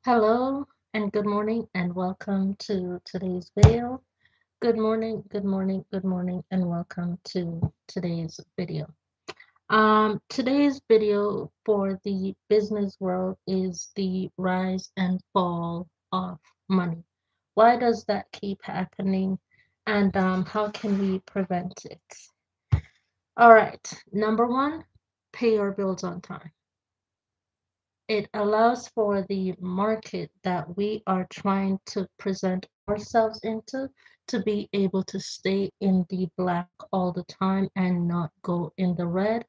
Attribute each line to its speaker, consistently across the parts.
Speaker 1: Hello and good morning and welcome to today's video. Good morning, good morning, good morning, and welcome to today's video. Today's video for the business world is the rise and fall of money. Why does that keep happening and how can we prevent it? All right, number one, pay your bills on time. It allows for the market that we are trying to present ourselves into to be able to stay in the black all the time and not go in the red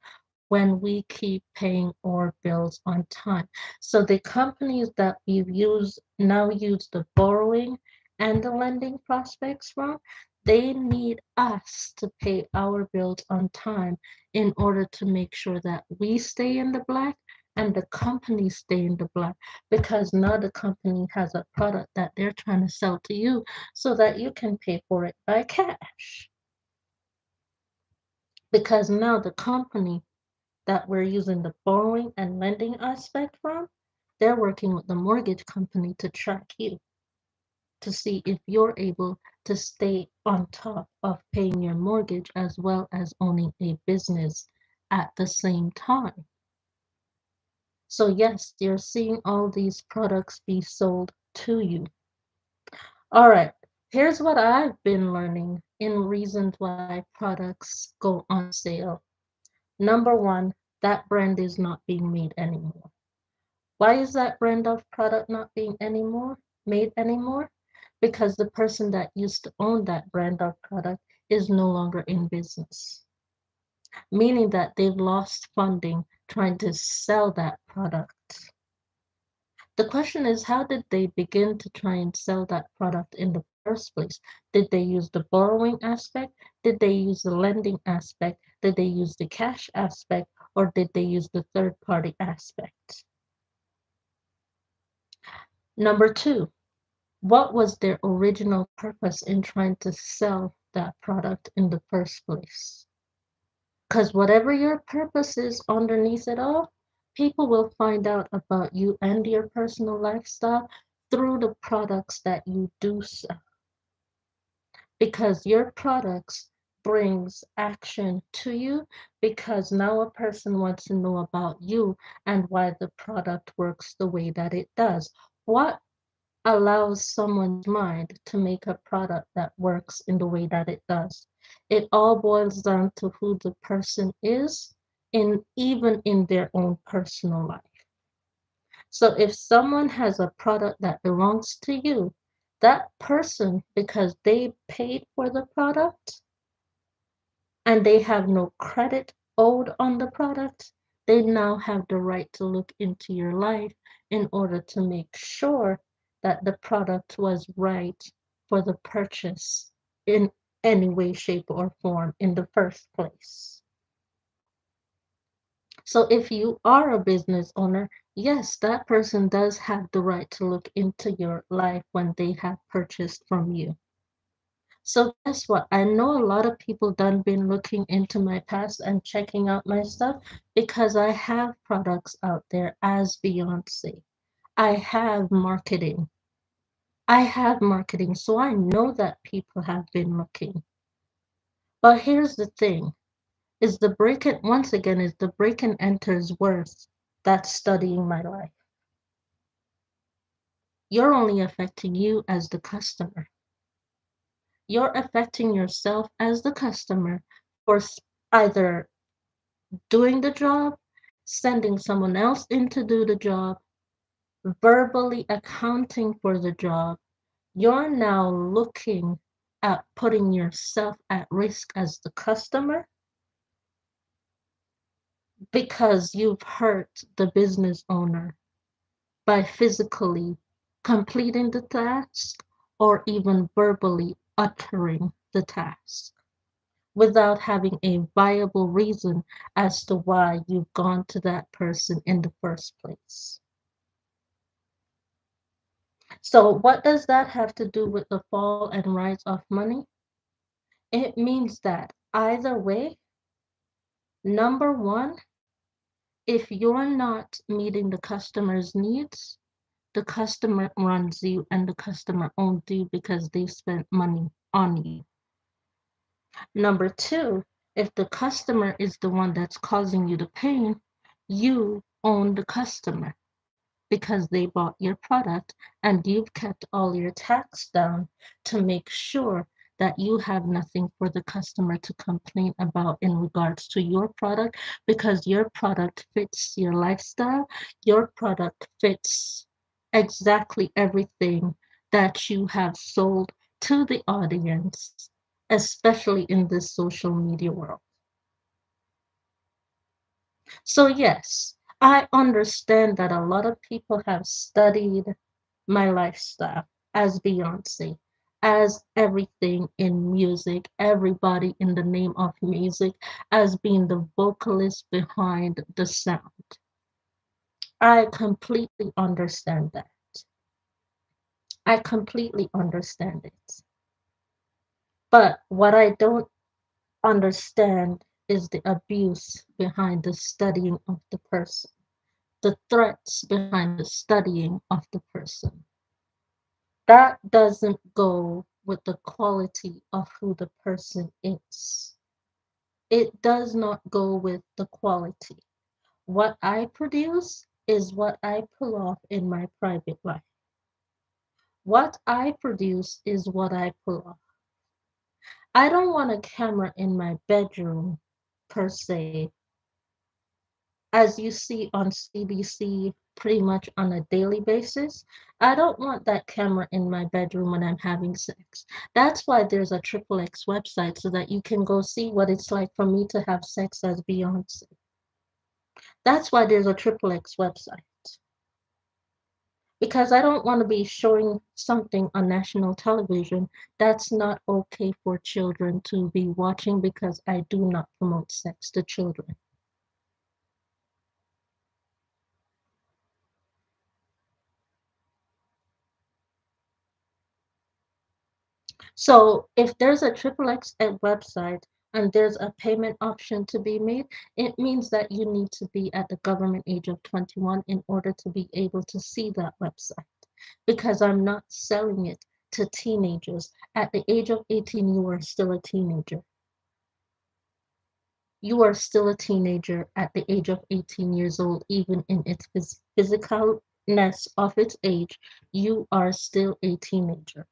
Speaker 1: when we keep paying our bills on time. So the companies that we've used now use the borrowing and the lending prospects from, they need us to pay our bills on time in order to make sure that we stay in the black and the company stay in the black, because now the company has a product that they're trying to sell to you so that you can pay for it by cash. Because now the company that we're using the borrowing and lending aspect from, they're working with the mortgage company to track you to see if you're able to stay on top of paying your mortgage as well as owning a business at the same time. So yes, you're seeing all these products be sold to you. All right, here's what I've been learning in reasons why products go on sale. Number one, that brand is not being made anymore. Why is that brand of product not being made anymore? Because the person that used to own that brand of product is no longer in business, meaning that they've lost funding trying to sell that product. The question is, how did they begin to try and sell that product in the first place? Did they use the borrowing aspect? Did they use the lending aspect? Did they use the cash aspect? Or did they use the third party aspect? Number two, what was their original purpose in trying to sell that product in the first place? Because whatever your purpose is underneath it all, people will find out about you and your personal lifestyle through the products that you do sell. Because your products brings action to you, because now a person wants to know about you and why the product works the way that it does. What allows someone's mind to make a product that works in the way that it does? It all boils down to who the person is, in even in their own personal life. So if someone has a product that belongs to you, that person, because they paid for the product and they have no credit owed on the product, they now have the right to look into your life in order to make sure that the product was right for the purchase in any way, shape, or form in the first place. So if you are a business owner, yes, that person does have the right to look into your life when they have purchased from you. So guess what? I know a lot of people done been looking into my past and checking out my stuff because I have products out there as Beyonce. I have marketing. I have marketing, so I know that people have been looking. But here's the thing, is the break it once again is the break and enters worth that's studying my life. You're only affecting you as the customer. You're affecting yourself as the customer for either doing the job, sending someone else in to do the job, verbally accounting for the job. You're now looking at putting yourself at risk as the customer because you've hurt the business owner by physically completing the task or even verbally uttering the task without having a viable reason as to why you've gone to that person in the first place. So, what does that have to do with the fall and rise of money? It means that either way, number one, if you're not meeting the customer's needs, the customer runs you and the customer owns you because they spent money on you. Number two, if the customer is the one that's causing you the pain, you own the customer because they bought your product and you've kept all your tax down to make sure that you have nothing for the customer to complain about in regards to your product because your product fits your lifestyle, your product fits exactly everything that you have sold to the audience, especially in this social media world. So, yes, I understand that a lot of people have studied my lifestyle as Beyonce, as everything in music, everybody in the name of music, as being the vocalist behind the sound. I completely understand that. I completely understand it. But what I don't understand is the abuse behind the studying of the person, the threats behind the studying of the person. That doesn't go with the quality of who the person is. It does not go with the quality. What I produce is what I pull off in my private life. What I produce is what I pull off. I don't want a camera in my bedroom, per se, as you see on CBC pretty much on a daily basis. I don't want that camera in my bedroom when I'm having sex. That's why there's a triple X website so that you can go see what it's like for me to have sex as Beyonce. That's why there's a triple X website. Because I don't want to be showing something on national television that's not okay for children to be watching because I do not promote sex to children. So if there's a triple X website and there's a payment option to be made, it means that you need to be at the government age of 21 in order to be able to see that website. Because I'm not selling it to teenagers. At the age of 18, you are still a teenager. You are still a teenager at the age of 18 years old, even in its physicalness of its age, you are still a teenager.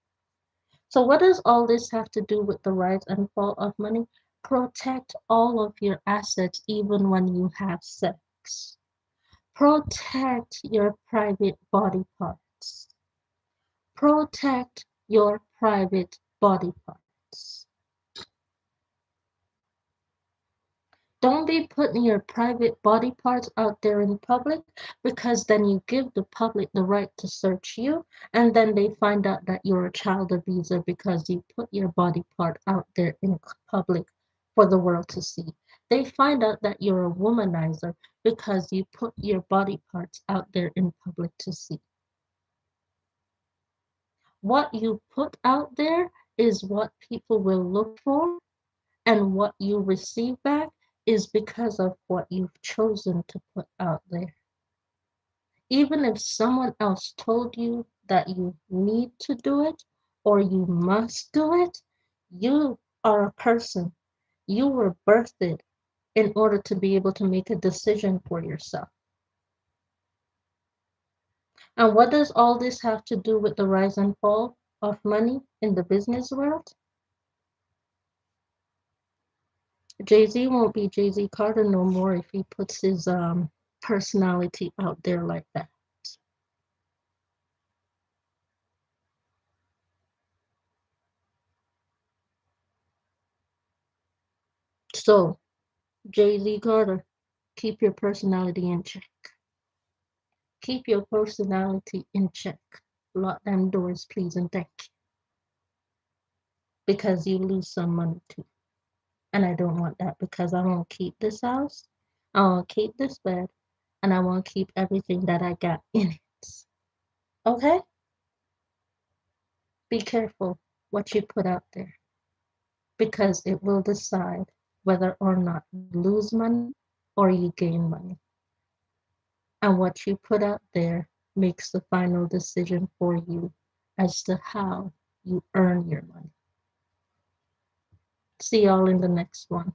Speaker 1: So what does all this have to do with the rise and fall of money? Protect all of your assets even when you have sex. Protect your private body parts. Protect your private body parts. Don't be putting your private body parts out there in public because then you give the public the right to search you and then they find out that you're a child abuser because you put your body part out there in public for the world to see. They find out that you're a womanizer because you put your body parts out there in public to see. What you put out there is what people will look for, and what you receive back is because of what you've chosen to put out there. Even if someone else told you that you need to do it or you must do it, you are a person. You were birthed in order to be able to make a decision for yourself. And what does all this have to do with the rise and fall of money in the business world? Jay-Z won't be Jay-Z Carter no more if he puts his personality out there like that. So, Jay-Z Carter, keep your personality in check. Keep your personality in check. Lock them doors, please, and thank you. Because you lose some money too. And I don't want that because I want to keep this house, I want to keep this bed, and I want to keep everything that I got in it. Okay? Be careful what you put out there because it will decide whether or not you lose money or you gain money. And what you put out there makes the final decision for you as to how you earn your money. See y'all in the next one.